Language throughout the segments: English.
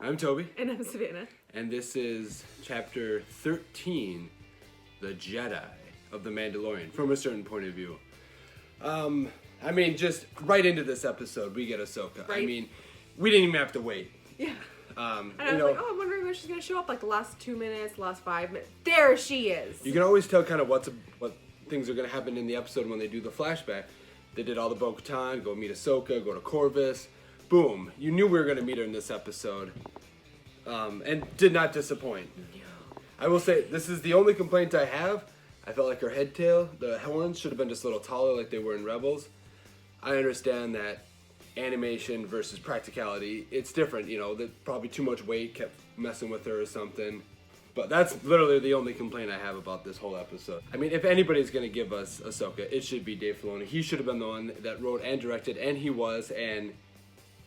I'm Toby. And I'm Savannah. And this is Chapter 13, The Jedi of the Mandalorian, from a certain point of view. Just right into this episode, we get Ahsoka. Right. We didn't even have to wait. Yeah. And I was like, I'm wondering when she's going to show up, like the last 2 minutes, last 5 minutes. There she is! You can always tell kind of what things are going to happen in the episode when they do the flashback. They did all the Bo-Katan, go meet Ahsoka, go to Corvus. Boom. You knew we were going to meet her in this episode. And did not disappoint. No. I will say, this is the only complaint I have. I felt like her head tail, the horns, should have been just a little taller like they were in Rebels. I understand that animation versus practicality, it's different, that probably too much weight kept messing with her or something. But that's literally the only complaint I have about this whole episode. If anybody's going to give us Ahsoka, it should be Dave Filoni. He should have been the one that wrote and directed, and he was, and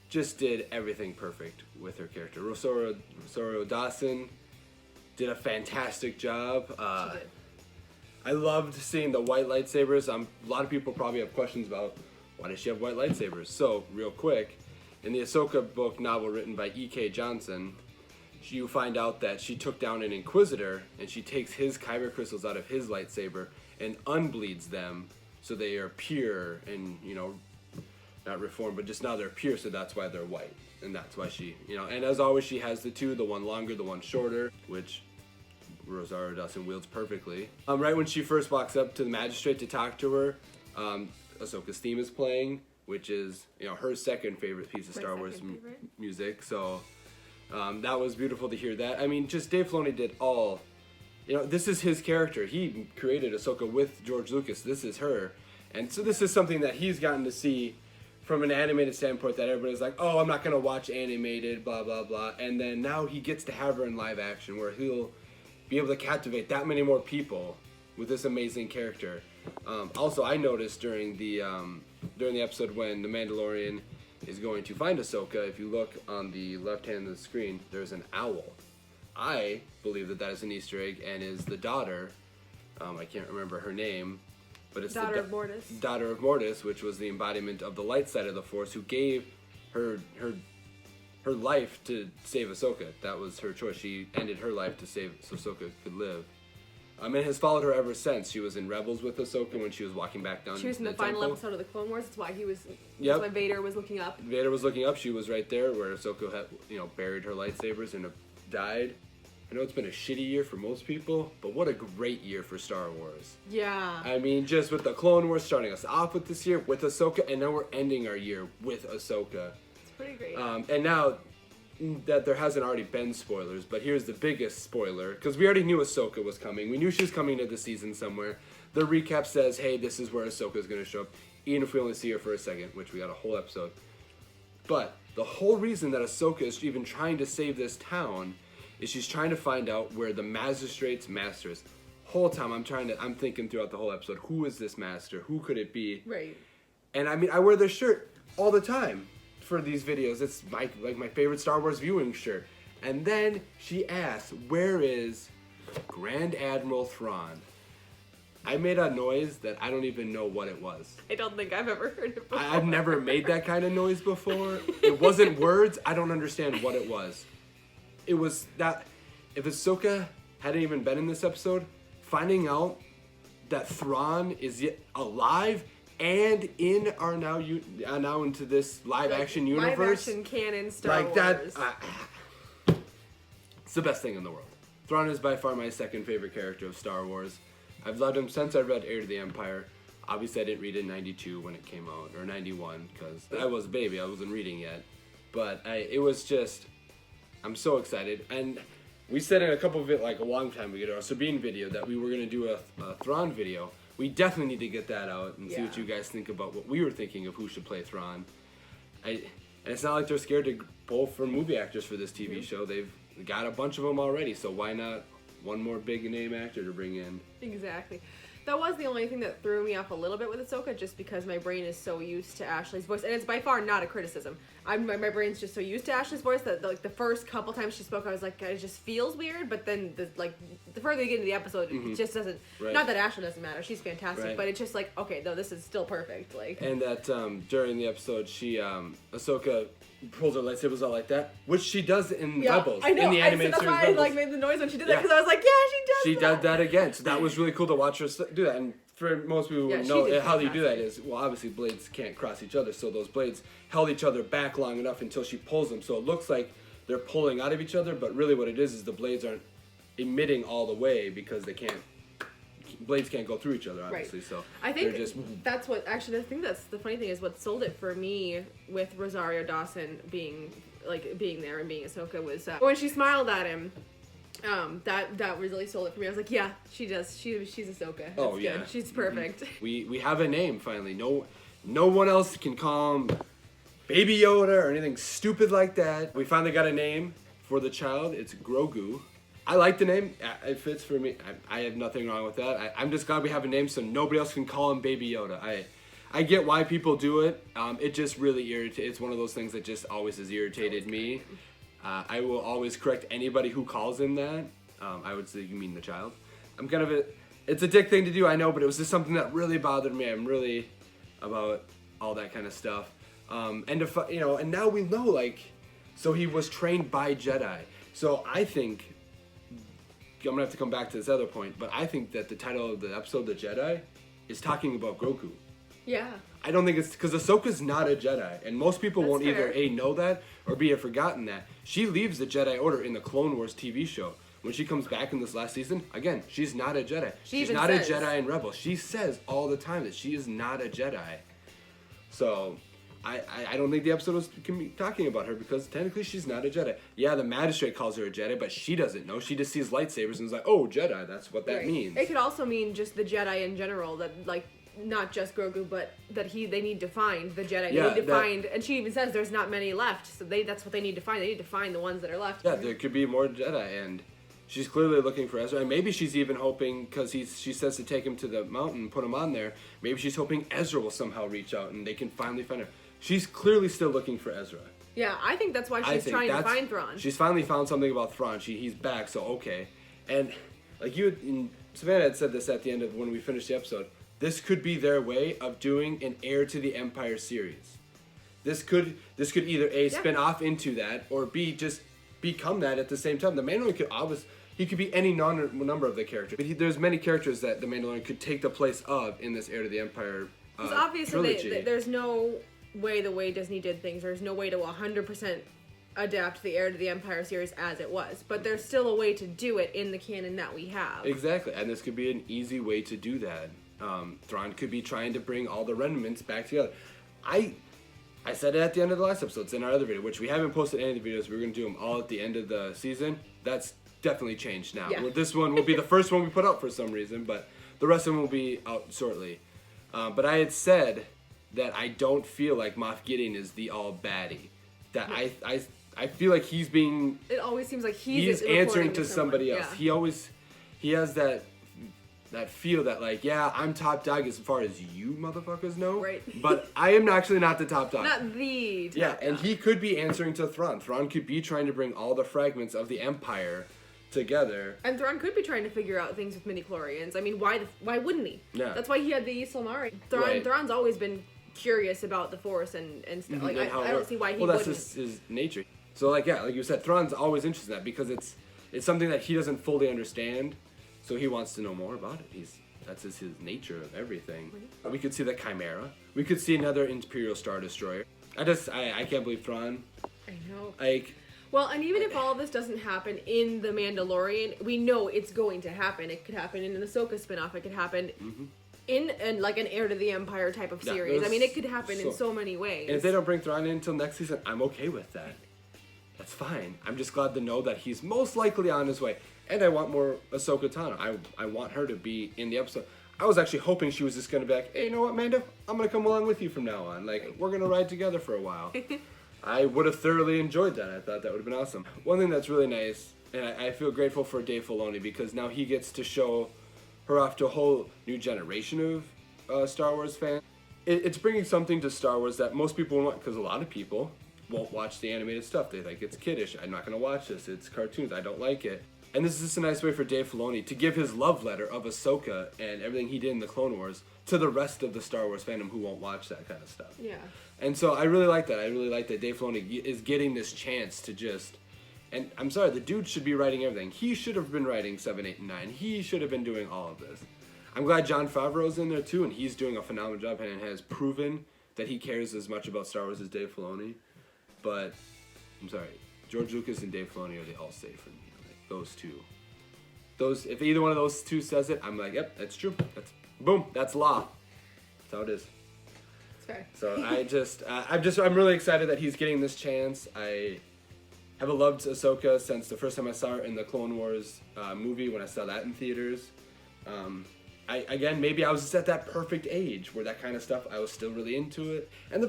just did everything perfect with her character. Rosario Dawson did a fantastic job. She did. I loved seeing the white lightsabers. A lot of people probably have questions about why does she have white lightsabers. So, real quick, in the Ahsoka book novel written by E.K. Johnson, you find out that she took down an Inquisitor and she takes his kyber crystals out of his lightsaber and unbleeds them so they are pure and, not reformed, but just now they're pure, so that's why they're white. And that's why she, and as always, she has the two, the one longer, the one shorter, which Rosario Dawson wields perfectly. Right when she first walks up to the magistrate to talk to her, Ahsoka's theme is playing, which is, her second favorite piece of Star Wars music, so that was beautiful to hear that. Just Dave Filoni did all, this is his character. He created Ahsoka with George Lucas. This is her. And so this is something that he's gotten to see from an animated standpoint, that everybody's like, oh, I'm not going to watch animated, blah, blah, blah. And then now he gets to have her in live action where he'll be able to captivate that many more people with this amazing character. Also, I noticed during the episode when the Mandalorian is going to find Ahsoka, if you look on the left hand of the screen, there's an owl. I believe that is an Easter egg and is the daughter, I can't remember her name, but it's Daughter of Mortis. Daughter of Mortis, which was the embodiment of the light side of the Force, who gave her life to save Ahsoka. That was her choice. She ended her life so Ahsoka could live. And has followed her ever since. She was in Rebels with Ahsoka when she was walking back down. She was in the final episode of the Clone Wars. That's why he was. Yep. That's why Vader was looking up. Vader was looking up. She was right there where Ahsoka had, buried her lightsabers and died. I know it's been a shitty year for most people, but what a great year for Star Wars. Yeah. Just with the Clone Wars starting us off with this year with Ahsoka, and now we're ending our year with Ahsoka. It's pretty great. And now that there hasn't already been spoilers, but here's the biggest spoiler, because we already knew Ahsoka was coming. We knew she was coming to the season somewhere. The recap says, hey, this is where Ahsoka is going to show up, even if we only see her for a second, which we got a whole episode. But the whole reason that Ahsoka is even trying to save this town is she's trying to find out where the magistrate's master is. Whole time I'm thinking throughout the whole episode, who is this master? Who could it be? Right. And I wear this shirt all the time for these videos. It's my favorite Star Wars viewing shirt. And then she asks, where is Grand Admiral Thrawn? I made a noise that I don't even know what it was. I don't think I've ever heard it before. I've never made that kind of noise before. It wasn't words. I don't understand what it was. It was that if Ahsoka hadn't even been in this episode, finding out that Thrawn is yet alive and are now into this live action universe, live action canon Star Wars. That, it's the best thing in the world. Thrawn is by far my second favorite character of Star Wars. I've loved him since I read Heir to the Empire. Obviously, I didn't read it in '92 when it came out, or '91, because I was a baby. I wasn't reading yet. But it was just, I'm so excited. And we said in a couple of a long time ago, our Sabine video, that we were going to do a Thrawn video. We definitely need to get that out and see what you guys think about what we were thinking of who should play Thrawn. And it's not like they're scared to pull for movie actors for this TV show. They've got a bunch of them already, so why not one more big name actor to bring in? Exactly. That was the only thing that threw me off a little bit with Ahsoka, just because my brain is so used to Ashley's voice, and it's by far not a criticism. My brain's just so used to Ashley's voice that the first couple times she spoke, I was like, it just feels weird. But then the further you get into the episode, it just doesn't. Right. Not that Ashley doesn't matter; she's fantastic. But it's just okay, no, this is still perfect. And that during the episode, Ahsoka pulls her lightsabers out like that, which she does in Rebels. I know. In the animated series I Rebels. like made the noise when she did that because I was like, yeah, She did that again. So that was really cool to watch her do that. And for most people who know how you do that is, well, obviously blades can't cross each other, so those blades held each other back long enough until she pulls them. So it looks like they're pulling out of each other, but really what it is the blades aren't emitting all the way because blades can't go through each other, obviously. Right. So I think that's what actually. I think that's the funny thing is what sold it for me with Rosario Dawson being there and being Ahsoka was when she smiled at him. That really sold it for me. I was like, yeah, she does. She's Ahsoka. That's good. She's perfect. We have a name finally. No one else can call him Baby Yoda or anything stupid like that. We finally got a name for the child. It's Grogu. I like the name. It fits for me. I have nothing wrong with that. I'm just glad we have a name so nobody else can call him Baby Yoda. I get why people do it. It just really irritates. It's one of those things that just always has irritated me. I will always correct anybody who calls him that. I would say you mean the child. I'm kind of it's a dick thing to do, I know, but it was just something that really bothered me. I'm really about all that kind of stuff. And now we know, so he was trained by Jedi. So I think, I'm gonna have to come back to this other point, but I think that the title of the episode, The Jedi, is talking about Grogu. Yeah. I don't think it's because Ahsoka's not a Jedi, and most people won't either A, know that, or B, have forgotten that. She leaves the Jedi Order in the Clone Wars TV show. When she comes back in this last season, again, she's not a Jedi. She's not a Jedi in Rebels. She says all the time that she is not a Jedi. So, I don't think the episode can be talking about her because technically she's not a Jedi. Yeah, the Magistrate calls her a Jedi, but she doesn't know. She just sees lightsabers and is like, oh, Jedi, that's what that means. It could also mean just the Jedi in general, that, not just Grogu, but that they need to find the Jedi. They need to find, and she even says there's not many left, so that's what they need to find. They need to find the ones that are left. Yeah, there could be more Jedi, and she's clearly looking for Ezra, and maybe she's even hoping, because she says to take him to the mountain and put him on there, maybe she's hoping Ezra will somehow reach out and they can finally find her. She's clearly still looking for Ezra. Yeah, I think that's why she's trying to find Thrawn. She's finally found something about Thrawn. He's back, so okay. And Savannah had said this at the end of when we finished the episode, this could be their way of doing an Heir to the Empire series. This could either A, spin off into that, or B, just become that at the same time. The Mandalorian he could be any number of the characters. But there's many characters that the Mandalorian could take the place of in this Heir to the Empire because obviously there's no way the way Disney did things. There's no way to 100% adapt the Heir to the Empire series as it was. But there's still a way to do it in the canon that we have. Exactly, and this could be an easy way to do that. Thrawn could be trying to bring all the remnants back together. I said it at the end of the last episode. It's in our other video, which we haven't posted any of the videos. We're going to do them all at the end of the season. That's definitely changed now. Yeah. This one will be the first one we put out for some reason, but the rest of them will be out shortly. But I had said that I don't feel like Moff Gideon is the all baddie. That I feel like he's being... It always seems like he's answering to somebody else. Yeah. He has that feel that I'm top dog as far as you motherfuckers know. Right. But I am actually not the top dog. Not the top dog. And he could be answering to Thrawn. Thrawn could be trying to bring all the fragments of the Empire together. And Thrawn could be trying to figure out things with midi-chlorians. I mean, why wouldn't he? Yeah. That's why he had the Ysalmari. Thrawn's always been curious about the Force and stuff. Mm-hmm. I don't see why he wouldn't. Well, that's his nature. So like you said, Thrawn's always interested in that because it's something that he doesn't fully understand, so he wants to know more about it. That's his nature of everything. Mm-hmm. We could see the Chimera. We could see another Imperial Star Destroyer. I can't believe Thrawn. I know. Well, and even if all of this doesn't happen in The Mandalorian, we know it's going to happen. It could happen in an Ahsoka spinoff. It could happen in an Heir to the Empire type of series. I mean, it could happen in so many ways. And if they don't bring Thrawn in until next season, I'm okay with that. That's fine. I'm just glad to know that he's most likely on his way. And I want more Ahsoka Tano. I want her to be in the episode. I was actually hoping she was just going to be like, hey, you know what, Mando? I'm going to come along with you from now on. We're going to ride together for a while. I would have thoroughly enjoyed that. I thought that would have been awesome. One thing that's really nice, and I feel grateful for Dave Filoni because now he gets to show her off to a whole new generation of Star Wars fans. It's bringing something to Star Wars that most people won't, because a lot of people won't watch the animated stuff. They think it's kiddish. I'm not going to watch this. It's cartoons. I don't like it. And this is just a nice way for Dave Filoni to give his love letter of Ahsoka and everything he did in the Clone Wars to the rest of the Star Wars fandom who won't watch that kind of stuff. Yeah. And so I really like that. I really like that Dave Filoni is getting this chance to just... And I'm sorry, the dude should be writing everything. He should have been writing 7, 8, and 9. He should have been doing all of this. I'm glad Jon Favreau's in there too, and he's doing a phenomenal job and has proven that he cares as much about Star Wars as Dave Filoni. But, I'm sorry, George Lucas and Dave Filoni are the all-safe for me. Like, those two. If either one of those two says it, I'm like, yep, that's true. Boom, that's law. That's how it is. It's fair. So I'm really excited that he's getting this chance. I have loved Ahsoka since the first time I saw her in the Clone Wars movie when I saw that in theaters. Maybe I was just at that perfect age where that kind of stuff, I was still really into it. And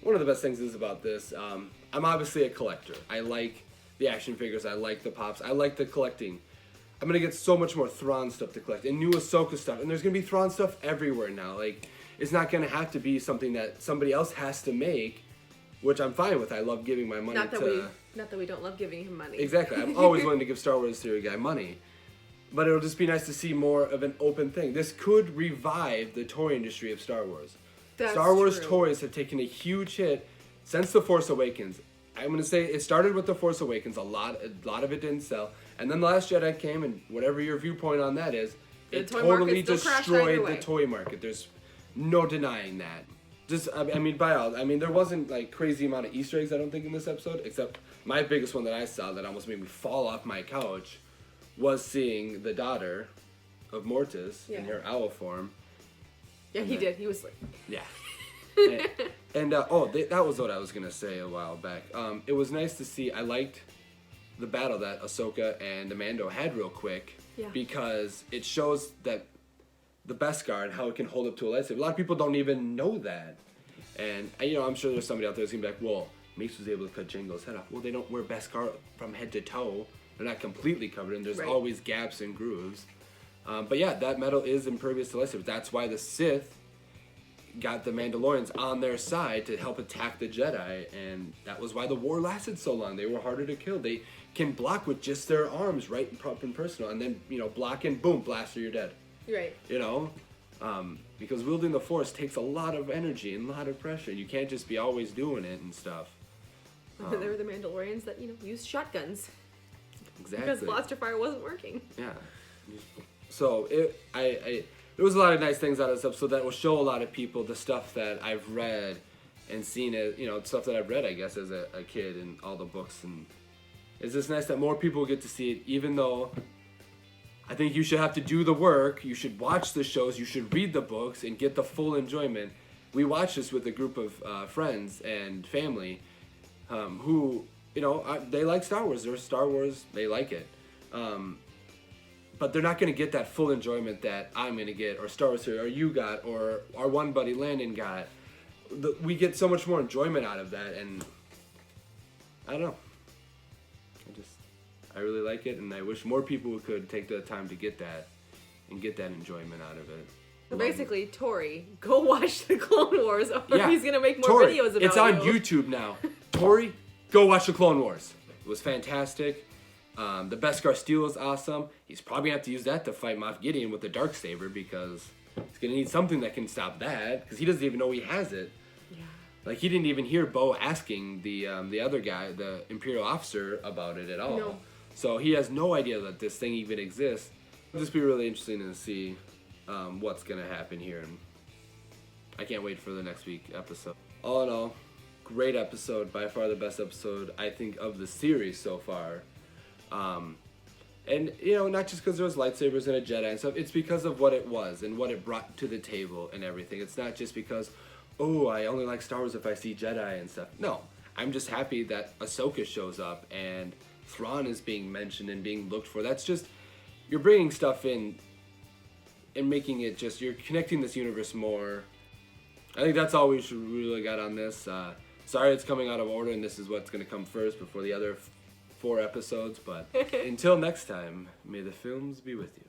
one of the best things is about this, I'm obviously a collector. I like the action figures, I like the pops, I like the collecting. I'm gonna get so much more Thrawn stuff to collect and new Ahsoka stuff, and there's gonna be Thrawn stuff everywhere now. Like, it's not gonna have to be something that somebody else has to make, which I'm fine with. I love giving my money Not that we don't love giving him money. Exactly. I'm always willing to give Star Wars theory guy money. But it'll just be nice to see more of an open thing. This could revive the toy industry of Star Wars. Star Wars toys have taken a huge hit since The Force Awakens. I'm going to say it started with The Force Awakens. A lot of it didn't sell. And then The Last Jedi came, and whatever your viewpoint on that is, it totally destroyed the toy market. There's no denying that. There wasn't like crazy amount of Easter eggs, I don't think, in this episode, except my biggest one that I saw that almost made me fall off my couch was seeing the daughter of Mortis in her owl form. Yeah, he did. He was like... Yeah. That was what I was going to say a while back. It was nice to see. I liked the battle that Ahsoka and Amando had real quick. Yeah. Because it shows that the Beskar and how it can hold up to a lightsaber. A lot of people don't even know that. And, I'm sure there's somebody out there who's going to be like, well, Mace was able to cut Jango's head off. Well, they don't wear Beskar from head to toe. They're not completely covered, and there's always gaps and grooves. But yeah, that metal is impervious to lightsabers. That's why the Sith got the Mandalorians on their side to help attack the Jedi, and that was why the war lasted so long. They were harder to kill. They can block with just their arms, right and personal, and then, block and boom, blast or you're dead. Right. Because wielding the Force takes a lot of energy and a lot of pressure. You can't just be always doing it and stuff. There were the Mandalorians that, used shotguns. Exactly. Because blaster fire wasn't working. Yeah. So there was a lot of nice things out of this episode that will show a lot of people the stuff that I've read and seen it, stuff that I've read, I guess, as a kid and all the books. And it's just nice that more people get to see it, even though I think you should have to do the work. You should watch the shows. You should read the books and get the full enjoyment. We watched this with a group of friends and family who... they like Star Wars. They're Star Wars. They like it. But they're not going to get that full enjoyment that I'm going to get, or Star Wars, or you got, or our one buddy Landon got. We get so much more enjoyment out of that, and I don't know. I really like it, and I wish more people could take the time to get that and get that enjoyment out of it. So basically, Tori, go watch the Clone Wars, or he's going to make more Tori, videos about it. It's on YouTube now. Tori, go watch the Clone Wars. It was fantastic. The Beskar Steel is awesome. He's probably going to have to use that to fight Moff Gideon with the Darksaber, because he's going to need something that can stop that, because he doesn't even know he has it. Yeah. Like, he didn't even hear Bo asking the other guy, the Imperial officer, about it at all. No. So he has no idea that this thing even exists. It'll just be really interesting to see what's going to happen here. And I can't wait for the next week episode. All in all, great episode. By far the best episode, I think, of the series so far. And, not just because there was lightsabers and a Jedi and stuff. It's because of what it was and what it brought to the table and everything. It's not just because, I only like Star Wars if I see Jedi and stuff. No, I'm just happy that Ahsoka shows up and Thrawn is being mentioned and being looked for. That's just, you're bringing stuff in and making it just, you're connecting this universe more. I think that's all we should really got on this. Sorry it's coming out of order and this is what's going to come first before the other 4 episodes. But until next time, may the films be with you.